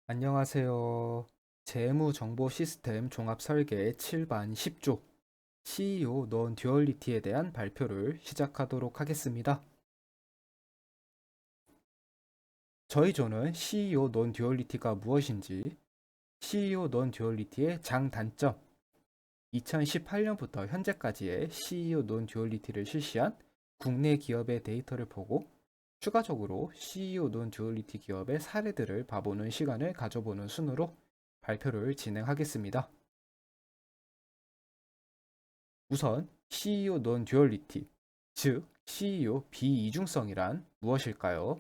안녕하세요. 재무정보 시스템 종합 설계 7반 10조 CEO 논 듀얼리티에 대한 발표를 시작하도록 하겠습니다. 저희 조는 CEO 논 듀얼리티가 무엇인지, CEO 논 듀얼리티의 장단점, 2018년부터 현재까지의 CEO 논 듀얼리티를 실시한 국내 기업의 데이터를 보고 추가적으로 CEO 논 듀얼리티 기업의 사례들을 봐보는 시간을 가져보는 순으로 발표를 진행하겠습니다. 우선 CEO 논 듀얼리티, 즉 CEO 비이중성이란 무엇일까요?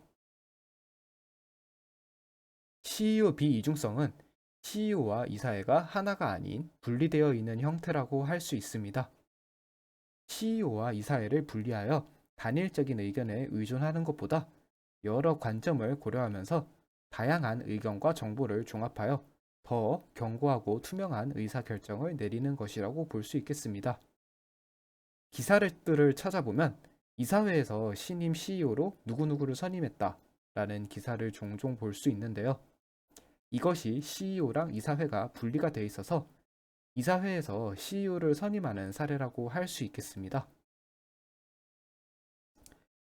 CEO 비이중성은 CEO와 이사회가 하나가 아닌 분리되어 있는 형태라고 할 수 있습니다. CEO와 이사회를 분리하여 단일적인 의견에 의존하는 것보다 여러 관점을 고려하면서 다양한 의견과 정보를 종합하여 더 견고하고 투명한 의사결정을 내리는 것이라고 볼 수 있겠습니다. 기사들을 찾아보면 이사회에서 신임 CEO로 누구누구를 선임했다 라는 기사를 종종 볼 수 있는데요. 이것이 CEO랑 이사회가 분리가 돼 있어서 이사회에서 CEO를 선임하는 사례라고 할 수 있겠습니다.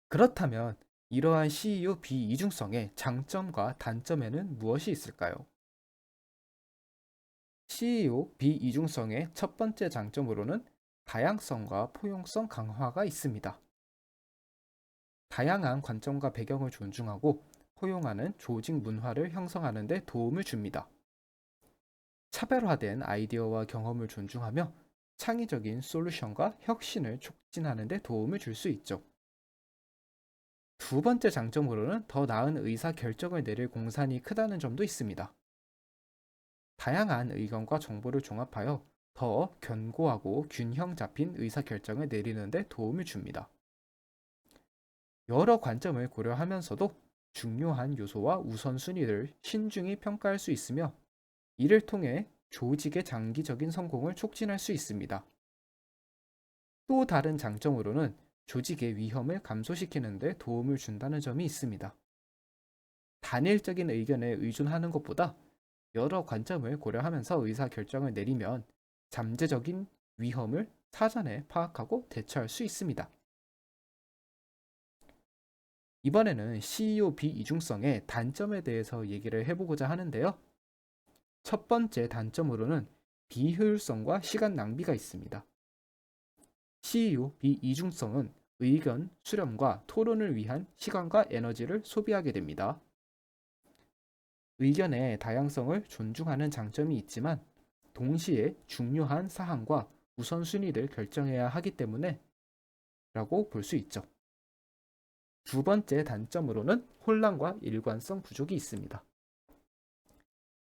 그렇다면 이러한 CEO 비이중성의 장점과 단점에는 무엇이 있을까요? CEO 비이중성의 첫 번째 장점으로는 다양성과 포용성 강화가 있습니다. 다양한 관점과 배경을 존중하고 포용하는 조직 문화를 형성하는 데 도움을 줍니다. 차별화된 아이디어와 경험을 존중하며 창의적인 솔루션과 혁신을 촉진하는 데 도움을 줄 수 있죠. 두 번째 장점으로는 더 나은 의사 결정을 내릴 공산이 크다는 점도 있습니다. 다양한 의견과 정보를 종합하여 더 견고하고 균형 잡힌 의사 결정을 내리는 데 도움을 줍니다. 여러 관점을 고려하면서도 중요한 요소와 우선순위를 신중히 평가할 수 있으며 이를 통해 조직의 장기적인 성공을 촉진할 수 있습니다. 또 다른 장점으로는 조직의 위험을 감소시키는 데 도움을 준다는 점이 있습니다. 단일적인 의견에 의존하는 것보다 여러 관점을 고려하면서 의사 결정을 내리면 잠재적인 위험을 사전에 파악하고 대처할 수 있습니다. 이번에는 CEO 비이중성의 단점에 대해서 얘기를 해보고자 하는데요. 첫 번째 단점으로는 비효율성과 시간 낭비가 있습니다. CEO 비이중성은 의견 수렴과 토론을 위한 시간과 에너지를 소비하게 됩니다. 의견의 다양성을 존중하는 장점이 있지만 동시에 중요한 사항과 우선순위를 결정해야 하기 때문에 라고 볼 수 있죠. 두 번째 단점으로는 혼란과 일관성 부족이 있습니다.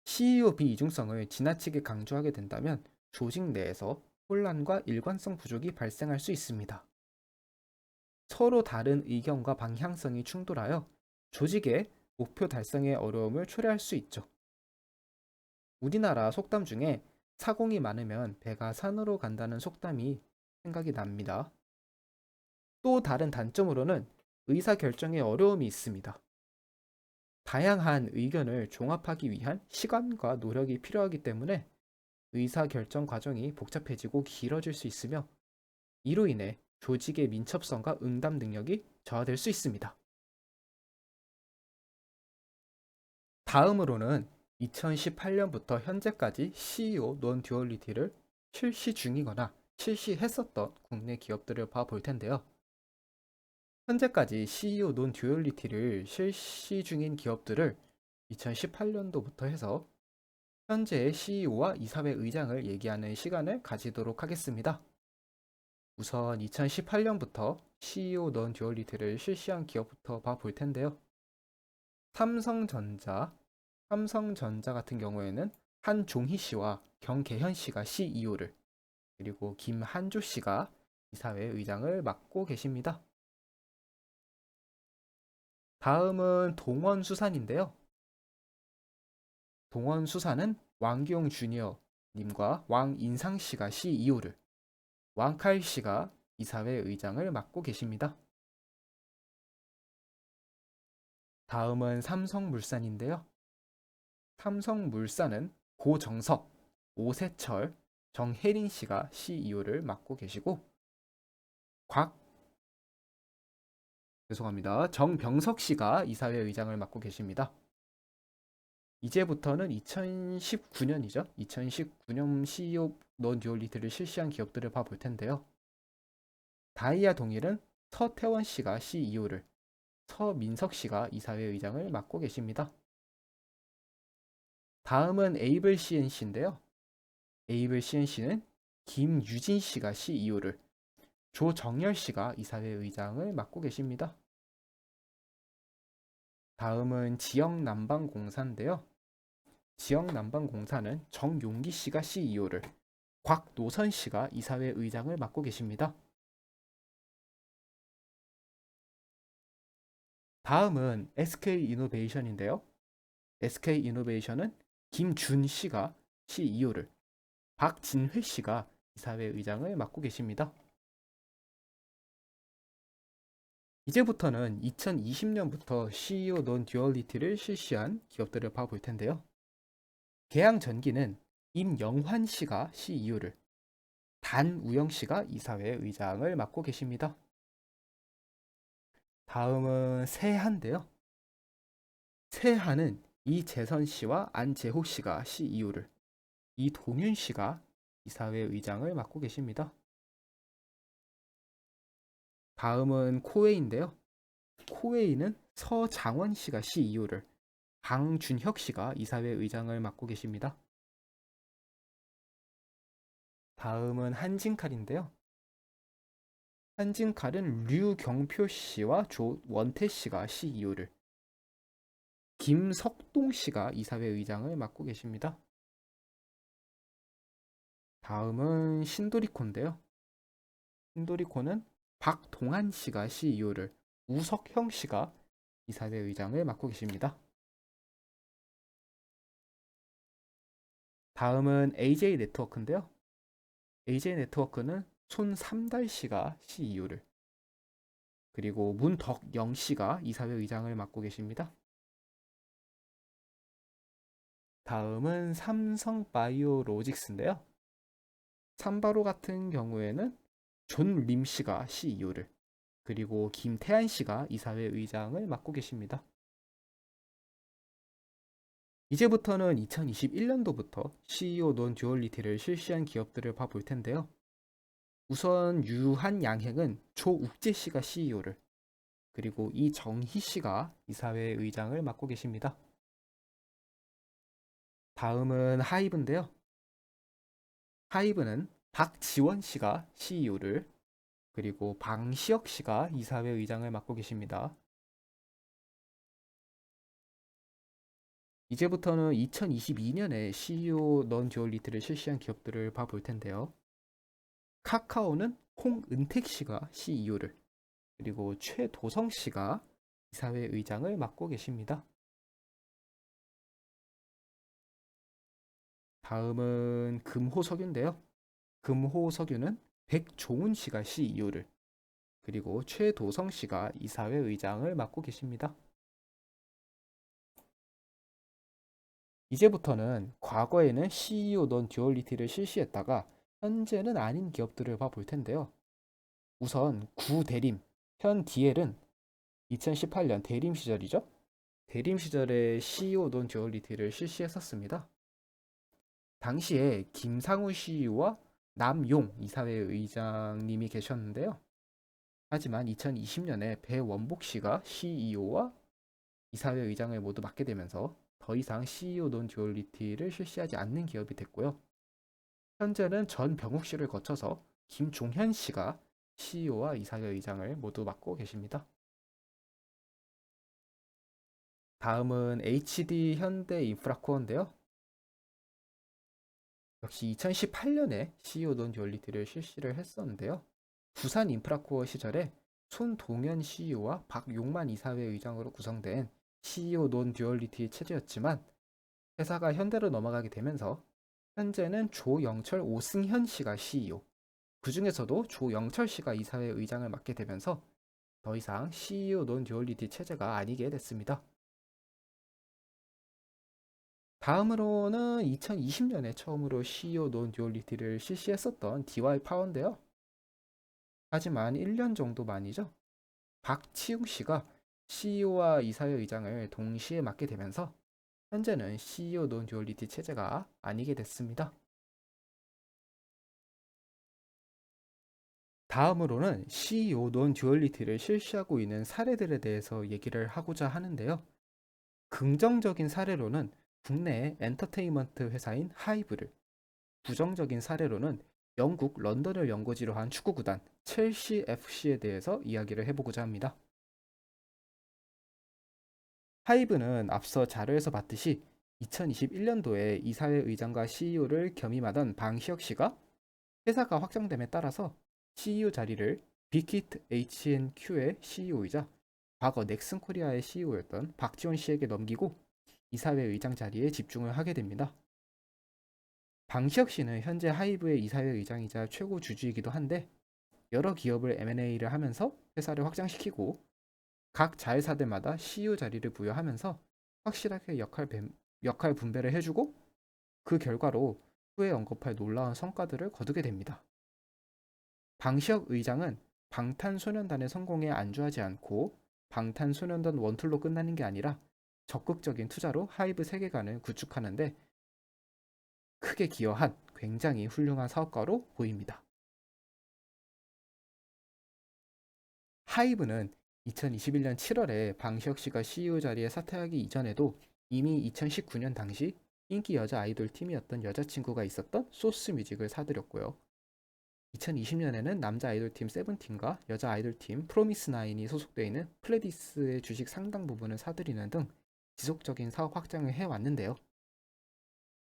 CEO 비이중성을 지나치게 강조하게 된다면 조직 내에서 혼란과 일관성 부족이 발생할 수 있습니다. 서로 다른 의견과 방향성이 충돌하여 조직의 목표 달성에 어려움을 초래할 수 있죠. 우리나라 속담 중에 사공이 많으면 배가 산으로 간다는 속담이 생각이 납니다. 또 다른 단점으로는 의사결정에 어려움이 있습니다. 다양한 의견을 종합하기 위한 시간과 노력이 필요하기 때문에 의사결정 과정이 복잡해지고 길어질 수 있으며 이로 인해 조직의 민첩성과 응답 능력이 저하될 수 있습니다. 다음으로는 2018년부터 현재까지 CEO 논 듀얼리티를 실시 중이거나 실시했었던 국내 기업들을 봐볼 텐데요. 현재까지 CEO 논 듀얼리티를 실시 중인 기업들을 2018년도부터 해서 현재의 CEO와 이사회 의장을 얘기하는 시간을 가지도록 하겠습니다. 우선 2018년부터 CEO 논 듀얼리티를 실시한 기업부터 봐볼 텐데요. 삼성전자, 삼성전자 같은 경우에는 한종희 씨와 경계현 씨가 CEO를 그리고 김한조 씨가 이사회 의장을 맡고 계십니다. 다음은 동원수산인데요. 동원수산은 왕기용 주니어 님과 왕인상 씨가 CEO를, 왕칼 씨가 이사회 의장을 맡고 계십니다. 다음은 삼성물산인데요. 삼성물산은 고정석, 오세철, 정혜린 씨가 CEO를 맡고 계시고 곽 죄송합니다. 정병석 씨가 이사회 의장을 맡고 계십니다. 이제부터는 2019년이죠. 2019년 CEO 논 듀얼리티를 실시한 기업들을 봐볼 텐데요. 다이아 동일은 서태원 씨가 CEO를, 서민석 씨가 이사회 의장을 맡고 계십니다. 다음은 에이블 CNC인데요. 에이블 CNC는 김유진 씨가 CEO를, 조정열 씨가 이사회 의장을 맡고 계십니다. 다음은 지역난방공사인데요. 지역난방공사는 정용기 씨가 CEO를, 곽노선 씨가 이사회 의장을 맡고 계십니다. 다음은 SK이노베이션인데요. SK이노베이션은 김준 씨가 CEO를, 박진회 씨가 이사회 의장을 맡고 계십니다. 이제부터는 2020년부터 CEO 논 듀얼리티를 실시한 기업들을 봐볼 텐데요. 계양전기는 임영환 씨가 CEO를, 단우영 씨가 이사회 의장을 맡고 계십니다. 다음은 세한인데요. 세한은 이재선 씨와 안재호 씨가 CEO를, 이동윤 씨가 이사회 의장을 맡고 계십니다. 다음은 코웨이인데요. 코웨이는 서장원 씨가 CEO를, 강준혁 씨가 이사회 의장을 맡고 계십니다. 다음은 한진칼인데요. 한진칼은 류경표 씨와 조원태 씨가 CEO를, 김석동 씨가 이사회 의장을 맡고 계십니다. 다음은 신도리코인데요. 신도리코는 박동한 씨가 CEO를, 우석형 씨가 이사회 의장을 맡고 계십니다. 다음은 AJ 네트워크인데요. AJ 네트워크는 손삼달 씨가 CEO를, 그리고 문덕영 씨가 이사회 의장을 맡고 계십니다. 다음은 삼성바이오로직스인데요. 삼바로 같은 경우에는 존림 씨가 CEO를, 그리고 김태한 씨가 이사회 의장을 맡고 계십니다. 이제부터는 2021년도부터 CEO 논 듀얼리티를 실시한 기업들을 봐볼 텐데요. 우선 유한양행은 조욱재 씨가 CEO를, 그리고 이정희 씨가 이사회 의장을 맡고 계십니다. 다음은 하이브인데요. 하이브는 박지원 씨가 CEO를, 그리고 방시혁 씨가 이사회 의장을 맡고 계십니다. 이제부터는 2022년에 CEO 넌 듀얼리티를 실시한 기업들을 봐볼 텐데요. 카카오는 홍은택 씨가 CEO를, 그리고 최도성 씨가 이사회 의장을 맡고 계십니다. 다음은 금호석유인데요. 금호석유는 백종훈 씨가 CEO를, 그리고 최도성 씨가 이사회 의장을 맡고 계십니다. 이제부터는 과거에는 CEO 넌 듀얼리티를 실시했다가 현재는 아닌 기업들을 봐볼 텐데요. 우선 구대림, 현 DL은 2018년 대림 시절이죠. 대림 시절에 CEO 논 듀얼리티를 실시했었습니다. 당시에 김상우 CEO와 남용 이사회 의장님이 계셨는데요. 하지만 2020년에 배원복 씨가 CEO와 이사회 의장을 모두 맡게 되면서 더 이상 CEO 논 듀얼리티를 실시하지 않는 기업이 됐고요. 현재는 전병욱 씨를 거쳐서 김종현 씨가 CEO와 이사회 의장을 모두 맡고 계십니다. 다음은 HD 현대인프라코어인데요. 역시 2018년에 CEO 논 듀얼리티를 실시를 했었는데요. 부산 인프라코어 시절에 손동현 CEO와 박용만 이사회 의장으로 구성된 CEO 논 듀얼리티 체제였지만 회사가 현대로 넘어가게 되면서 현재는 조영철, 오승현 씨가 CEO, 그 중에서도 조영철 씨가 이사회 의장을 맡게 되면서 더 이상 CEO 논 듀얼리티 체제가 아니게 됐습니다. 다음으로는 2020년에 처음으로 CEO 논 듀얼리티를 실시했었던 DY 파워인데요. 하지만 1년 정도 만이죠. 박치웅 씨가 CEO와 이사회 의장을 동시에 맡게 되면서 현재는 CEO 논 듀얼리티 체제가 아니게 됐습니다. 다음으로는 CEO 논 듀얼리티를 실시하고 있는 사례들에 대해서 얘기를 하고자 하는데요. 긍정적인 사례로는 국내의 엔터테인먼트 회사인 하이브를, 부정적인 사례로는 영국 런던을 연고지로 한 축구구단 첼시 FC에 대해서 이야기를 해보고자 합니다. 하이브는 앞서 자료에서 봤듯이 2021년도에 이사회 의장과 CEO를 겸임하던 방시혁 씨가 회사가 확장됨에 따라서 CEO 자리를 빅히트 H&Q의 CEO이자 과거 넥슨 코리아의 CEO였던 박지원 씨에게 넘기고 이사회 의장 자리에 집중을 하게 됩니다. 방시혁 씨는 현재 하이브의 이사회 의장이자 최고 주주이기도 한데 여러 기업을 M&A를 하면서 회사를 확장시키고 각 자회사들마다 CEO 자리를 부여하면서 확실하게 역할 분배를 해주고 그 결과로 후에 언급할 놀라운 성과들을 거두게 됩니다. 방시혁 의장은 방탄소년단의 성공에 안주하지 않고 방탄소년단 원툴로 끝나는 게 아니라 적극적인 투자로 하이브 세계관을 구축하는데 크게 기여한 굉장히 훌륭한 사업가로 보입니다. 하이브는 2021년 7월에 방시혁 씨가 CEO 자리에 사퇴하기 이전에도 이미 2019년 당시 인기 여자 아이돌 팀이었던 여자친구가 있었던 소스뮤직을 사들였고요. 2020년에는 남자 아이돌 팀 세븐틴과 여자 아이돌 팀 프로미스나인이 소속되어 있는 플레디스의 주식 상당 부분을 사들이는 등 지속적인 사업 확장을 해왔는데요.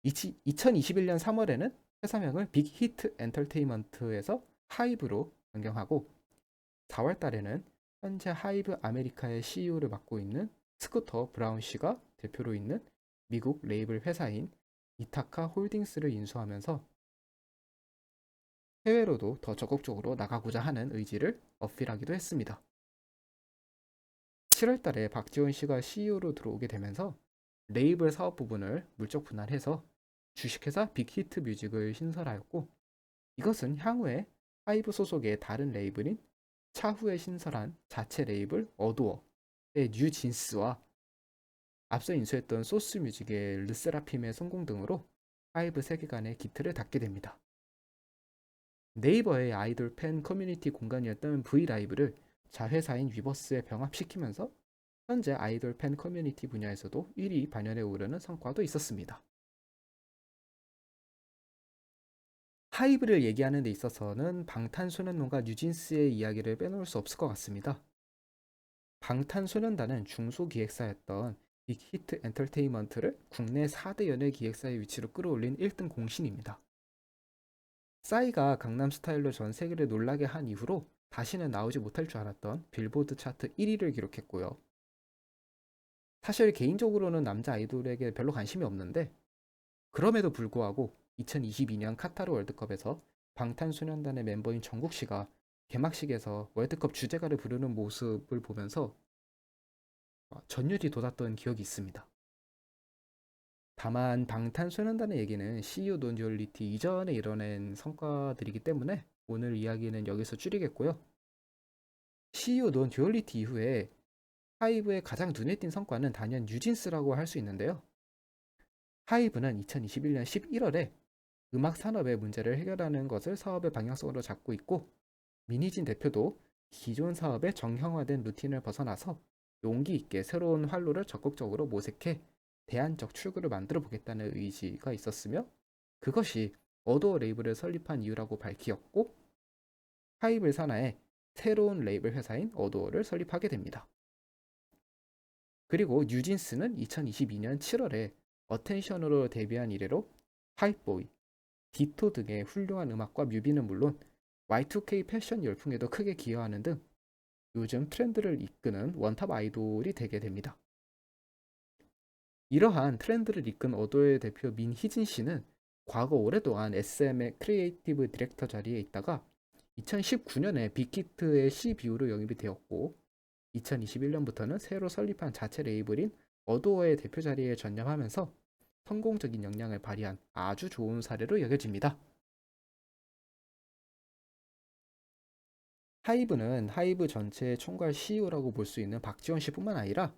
2021년 3월에는 회사명을 빅히트 엔터테인먼트에서 하이브로 변경하고 4월 달에는 현재 하이브 아메리카의 CEO를 맡고 있는 스쿠터 브라운 씨가 대표로 있는 미국 레이블 회사인 이타카 홀딩스를 인수하면서 해외로도 더 적극적으로 나가고자 하는 의지를 어필하기도 했습니다. 7월 달에 박지원 씨가 CEO로 들어오게 되면서 레이블 사업 부분을 물적 분할해서 주식회사 빅히트 뮤직을 신설하였고 이것은 향후에 하이브 소속의 다른 레이블인 차후에 신설한 자체 레이블 어도어의 뉴진스와 앞서 인수했던 소스뮤직의 르세라핌의 성공 등으로 하이브 세계관의 기틀을 닫게 됩니다. 네이버의 아이돌 팬 커뮤니티 공간이었던 브이라이브를 자회사인 위버스에 병합시키면서 현재 아이돌 팬 커뮤니티 분야에서도 1위 반열에 오르는 성과도 있었습니다. 하이브를 얘기하는 데 있어서는 방탄소년단과 뉴진스의 이야기를 빼놓을 수 없을 것 같습니다. 방탄소년단은 중소기획사였던 빅히트 엔터테인먼트를 국내 4대 연예기획사의 위치로 끌어올린 1등 공신입니다. 싸이가 강남스타일로 전 세계를 놀라게 한 이후로 다시는 나오지 못할 줄 알았던 빌보드 차트 1위를 기록했고요. 사실 개인적으로는 남자 아이돌에게 별로 관심이 없는데 그럼에도 불구하고 2022년 카타르 월드컵에서 방탄소년단의 멤버인 정국 씨가 개막식에서 월드컵 주제가를 부르는 모습을 보면서 전율이 돋았던 기억이 있습니다. 다만 방탄소년단의 얘기는 CEO 논 듀얼리티 이전에 이뤄낸 성과들이기 때문에 오늘 이야기는 여기서 줄이겠고요. CEO 논 듀얼리티 이후에 하이브의 가장 눈에 띈 성과는 단연 뉴진스라고 할 수 있는데요. 하이브는 2021년 11월에 음악 산업의 문제를 해결하는 것을 사업의 방향성으로 잡고 있고 민희진 대표도 기존 사업의 정형화된 루틴을 벗어나서 용기 있게 새로운 활로를 적극적으로 모색해 대안적 출구를 만들어 보겠다는 의지가 있었으며 그것이 어도어 레이블을 설립한 이유라고 밝히었고 하이브 산하에 새로운 레이블 회사인 어도어를 설립하게 됩니다. 그리고 뉴진스는 2022년 7월에 어텐션으로 데뷔한 이래로 하이보이, 디토 등의 훌륭한 음악과 뮤비는 물론 Y2K 패션 열풍에도 크게 기여하는 등 요즘 트렌드를 이끄는 원탑 아이돌이 되게 됩니다. 이러한 트렌드를 이끈 어도의 대표 민희진 씨는 과거 오랫동안 SM의 크리에이티브 디렉터 자리에 있다가 2019년에 빅히트의 CBO로 영입이 되었고 2021년부터는 새로 설립한 자체 레이블인 어도어의 대표 자리에 전념하면서 성공적인 역량을 발휘한 아주 좋은 사례로 여겨집니다. 하이브는 하이브 전체의 총괄 CEO라고 볼 수 있는 박지원 씨뿐만 아니라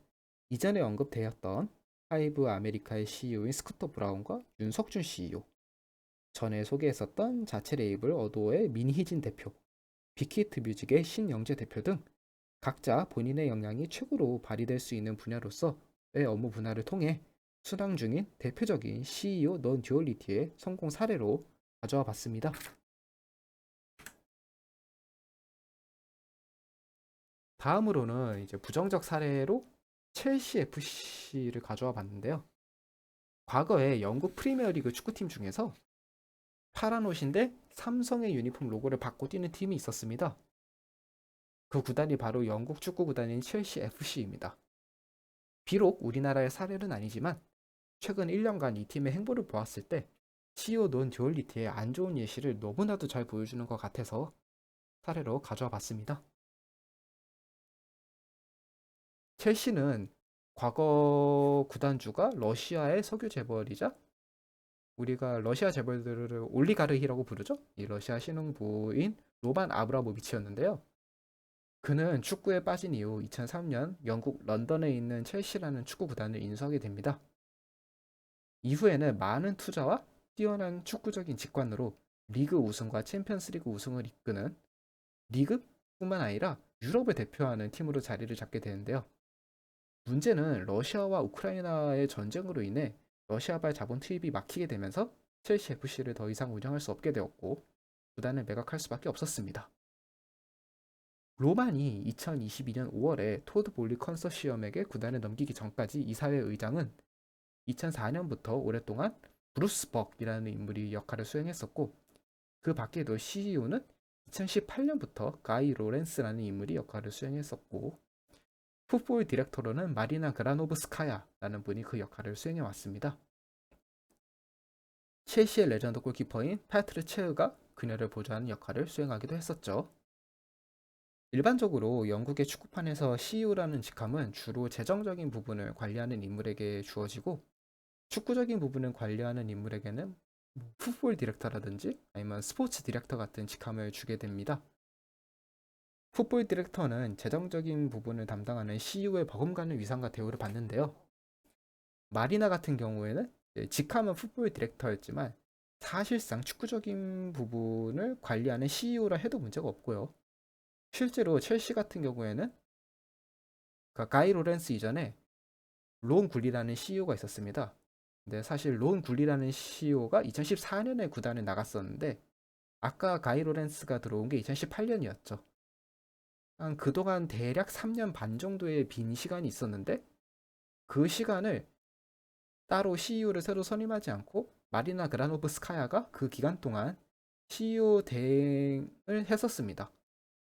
이전에 언급되었던 하이브 아메리카의 CEO인 스쿠터 브라운과 윤석준 CEO, 전에 소개했었던 자체 레이블 어도어의 민희진 대표, 빅히트 뮤직의 신영재 대표 등 각자 본인의 역량이 최고로 발휘될 수 있는 분야로서의 업무 분야를 통해 순항 중인 대표적인 CEO 넌 듀얼리티의 성공 사례로 가져와 봤습니다. 다음으로는 이제 부정적 사례로 첼시 FC를 가져와 봤는데요. 과거에 영국 프리미어리그 축구팀 중에서 파란 옷인데 삼성의 유니폼 로고를 받고 뛰는 팀이 있었습니다. 그 구단이 바로 영국 축구 구단인 첼시 FC입니다. 비록 우리나라의 사례는 아니지만 최근 1년간 이 팀의 행보를 보았을 때 CEO 논 듀얼리티의 안 좋은 예시를 너무나도 잘 보여주는 것 같아서 사례로 가져와 봤습니다. 첼시는 과거 구단주가 러시아의 석유 재벌이자 우리가 러시아 재벌들을 올리가르히라고 부르죠. 이 러시아 신흥부인 로만 아브라모비치였는데요. 그는 축구에 빠진 이후 2003년 영국 런던에 있는 첼시라는 축구 구단을 인수하게 됩니다. 이후에는 많은 투자와 뛰어난 축구적인 직관으로 리그 우승과 챔피언스리그 우승을 이끄는 리그뿐만 아니라 유럽을 대표하는 팀으로 자리를 잡게 되는데요. 문제는 러시아와 우크라이나의 전쟁으로 인해 러시아발 자본 투입이 막히게 되면서 첼시 FC를 더 이상 운영할 수 없게 되었고 구단을 매각할 수밖에 없었습니다. 로만이 2022년 5월에 토드 볼리 컨소시엄에게 구단을 넘기기 전까지 이사회 의장은 2004년부터 오랫동안 브루스 벅이라는 인물이 역할을 수행했었고 그 밖에도 CEO는 2018년부터 가이 로렌스라는 인물이 역할을 수행했었고 풋볼 디렉터로는 마리나 그라노브스카야라는 분이 그 역할을 수행해 왔습니다. 첼시의 레전드 골키퍼인 파트르 체흐가 그녀를 보좌하는 역할을 수행하기도 했었죠. 일반적으로 영국의 축구판에서 CEO라는 직함은 주로 재정적인 부분을 관리하는 인물에게 주어지고 축구적인 부분을 관리하는 인물에게는 풋볼 디렉터라든지 아니면 스포츠 디렉터 같은 직함을 주게 됩니다. 풋볼 디렉터는 재정적인 부분을 담당하는 CEO의 버금가는 위상과 대우를 받는데요. 마리나 같은 경우에는 직함은 풋볼 디렉터였지만 사실상 축구적인 부분을 관리하는 CEO라 해도 문제가 없고요. 실제로 첼시 같은 경우에는 가이 로렌스 이전에 론 굴리라는 CEO가 있었습니다. 근데 사실 론 굴리라는 CEO가 2014년에 구단을 나갔었는데 아까 가이 로렌스가 들어온 게 2018년이었죠. 그동안 대략 3년 반 정도의 빈 시간이 있었는데 그 시간을 따로 CEO를 새로 선임하지 않고 마리나 그라노브스카야가 그 기간 동안 CEO 대행을 했었습니다.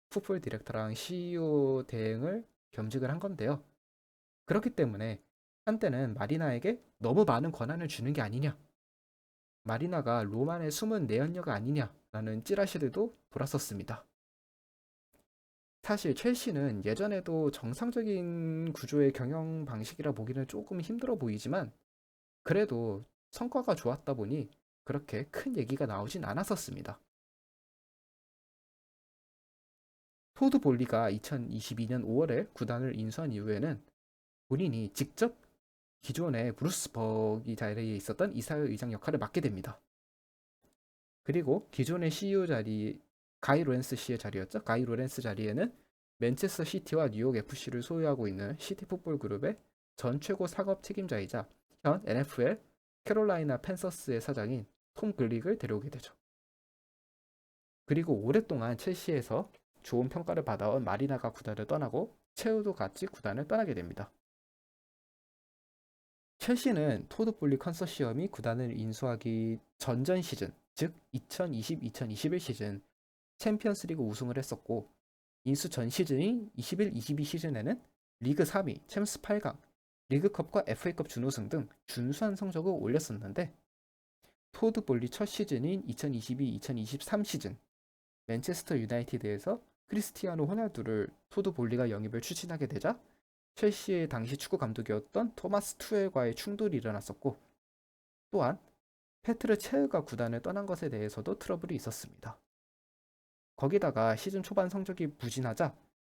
풋볼 디렉터랑 CEO 대행을 겸직을 한 건데요. 그렇기 때문에 한때는 마리나에게 너무 많은 권한을 주는 게 아니냐, 마리나가 로만의 숨은 내연녀가 아니냐라는 찌라시들도 돌았었습니다. 사실 첼시는 예전에도 정상적인 구조의 경영 방식이라 보기는 조금 힘들어 보이지만 그래도 성과가 좋았다 보니 그렇게 큰 얘기가 나오진 않았었습니다. 토드 볼리가 2022년 5월에 구단을 인수한 이후에는 본인이 직접 기존의 브루스 버기 자리에 있었던 이사회 의장 역할을 맡게 됩니다. 그리고 기존의 CEO 자리, 가이 로렌스 씨의 자리였죠. 가이 로렌스 자리에는 맨체스터 시티와 뉴욕 FC를 소유하고 있는 시티 풋볼 그룹의 전 최고 상업 책임자이자 현 NFL 캐롤라이나 팬서스의 사장인 톰 글릭을 데려오게 되죠. 그리고 오랫동안 첼시에서 좋은 평가를 받아온 마리나가 구단을 떠나고 체우도 같이 구단을 떠나게 됩니다. 첼시는 토드 볼리 컨소시엄이 구단을 인수하기 전전 시즌, 즉 2020-2021 시즌 챔피언스리그 우승을 했었고 인수 전 시즌인 21-22 시즌에는 리그 3위, 챔스 8강, 리그컵과 FA컵 준우승 등 준수한 성적을 올렸었는데 토드 볼리 첫 시즌인 2022-2023 시즌 맨체스터 유나이티드에서 크리스티아노 호날두를 토드 볼리가 영입을 추진하게 되자 첼시의 당시 축구 감독이었던 토마스 투엘과의 충돌이 일어났었고 또한 페트르 체흐가 구단을 떠난 것에 대해서도 트러블이 있었습니다. 거기다가 시즌 초반 성적이 부진하자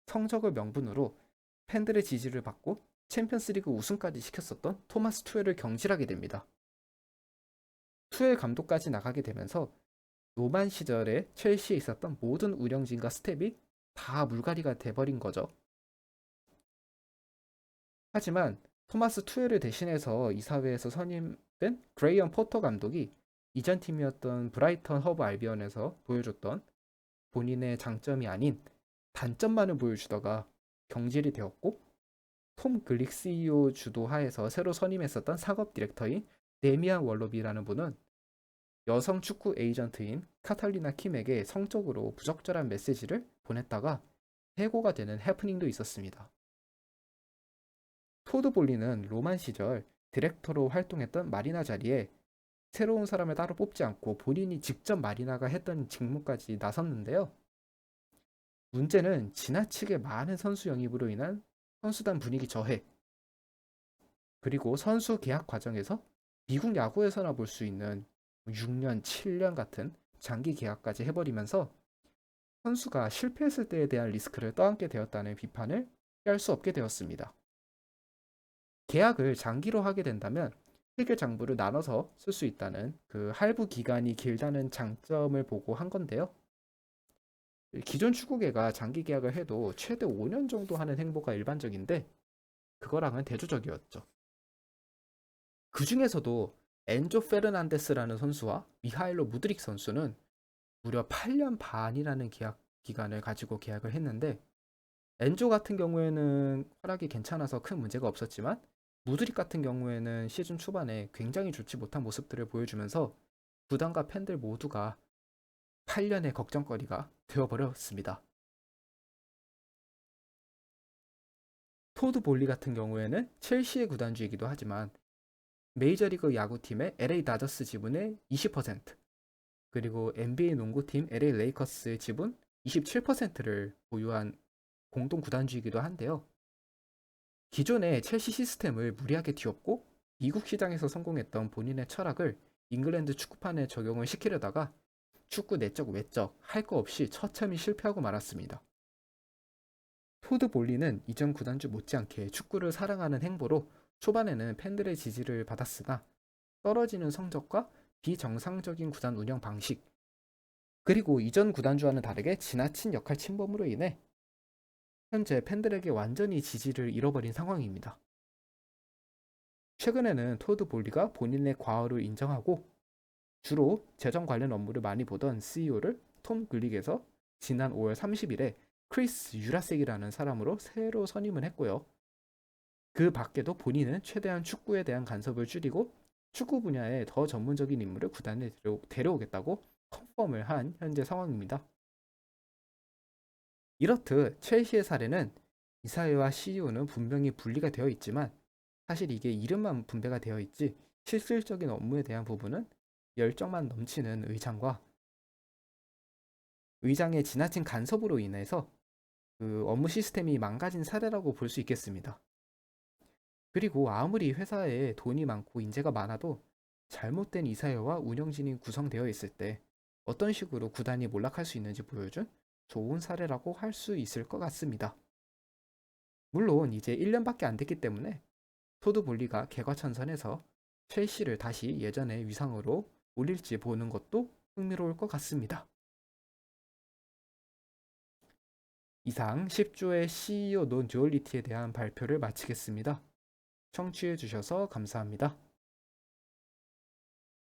성적을 명분으로 팬들의 지지를 받고 챔피언스리그 우승까지 시켰었던 토마스 투엘을 경질하게 됩니다. 투엘 감독까지 나가게 되면서 노만 시절에 첼시에 있었던 모든 운영진과 스텝이 다 물갈이가 돼버린 거죠. 하지만 토마스 투엘을 대신해서 이사회에서 선임된 그레이엄 포터 감독이 이전 팀이었던 브라이턴 허브 알비언에서 보여줬던 본인의 장점이 아닌 단점만을 보여주다가 경질이 되었고, 톰 글릭 CEO 주도하에서 새로 선임했었던 상업 디렉터인 데미안 월로비라는 분은 여성 축구 에이전트인 카탈리나 킴에게 성적으로 부적절한 메시지를 보냈다가 해고가 되는 해프닝도 있었습니다. 토드 볼리는 로만 시절 디렉터로 활동했던 마리나 자리에 새로운 사람을 따로 뽑지 않고 본인이 직접 마리나가 했던 직무까지 나섰는데요. 문제는 지나치게 많은 선수 영입으로 인한 선수단 분위기 저해, 그리고 선수 계약 과정에서 미국 야구에서나 볼 수 있는 6년, 7년 같은 장기 계약까지 해버리면서 선수가 실패했을 때에 대한 리스크를 떠안게 되었다는 비판을 피할 수 없게 되었습니다. 계약을 장기로 하게 된다면 회계 장부를 나눠서 쓸 수 있다는 그 할부 기간이 길다는 장점을 보고 한 건데요. 기존 축구계가 장기 계약을 해도 최대 5년 정도 하는 행보가 일반적인데 그거랑은 대조적이었죠. 그 중에서도 엔조 페르난데스라는 선수와 미하일로 무드릭 선수는 무려 8년 반이라는 계약 기간을 가지고 계약을 했는데, 엔조 같은 경우에는 활약이 괜찮아서 큰 문제가 없었지만 무드릭 같은 경우에는 시즌 초반에 굉장히 좋지 못한 모습들을 보여주면서 구단과 팬들 모두가 8년의 걱정거리가 되어버렸습니다. 토드 볼리 같은 경우에는 첼시의 구단주이기도 하지만 메이저리그 야구팀의 LA 다저스 지분의 20%, 그리고 NBA 농구팀 LA 레이커스의 지분 27%를 보유한 공동 구단주이기도 한데요. 기존의 첼시 시스템을 무리하게 뒤엎고 미국 시장에서 성공했던 본인의 철학을 잉글랜드 축구판에 적용을 시키려다가 축구 내적 외적 할 거 없이 처참히 실패하고 말았습니다. 토드 볼리는 이전 구단주 못지않게 축구를 사랑하는 행보로 초반에는 팬들의 지지를 받았으나 떨어지는 성적과 비정상적인 구단 운영 방식, 그리고 이전 구단주와는 다르게 지나친 역할 침범으로 인해 현재 팬들에게 완전히 지지를 잃어버린 상황입니다. 최근에는 토드 볼리가 본인의 과오를 인정하고 주로 재정 관련 업무를 많이 보던 CEO를 톰 글릭에서 지난 5월 30일에 크리스 유라색이라는 사람으로 새로 선임을 했고요. 그 밖에도 본인은 최대한 축구에 대한 간섭을 줄이고 축구 분야에 더 전문적인 인물을 구단에 데려오겠다고 컨펌을 한 현재 상황입니다. 이렇듯 첼시의 사례는 이사회와 CEO는 분명히 분리가 되어 있지만 사실 이게 이름만 분배가 되어 있지 실질적인 업무에 대한 부분은 열정만 넘치는 의장의 지나친 간섭으로 인해서 그 업무 시스템이 망가진 사례라고 볼 수 있겠습니다. 그리고 아무리 회사에 돈이 많고 인재가 많아도 잘못된 이사회와 운영진이 구성되어 있을 때 어떤 식으로 구단이 몰락할 수 있는지 보여준 좋은 사례라고 할 수 있을 것 같습니다. 물론 이제 1년밖에 안 됐기 때문에 토드 볼리가 개과천선해서 첼시를 다시 예전의 위상으로 올릴지 보는 것도 흥미로울 것 같습니다. 이상 10조의 CEO 논 듀얼리티에 대한 발표를 마치겠습니다. 청취해 주셔서 감사합니다.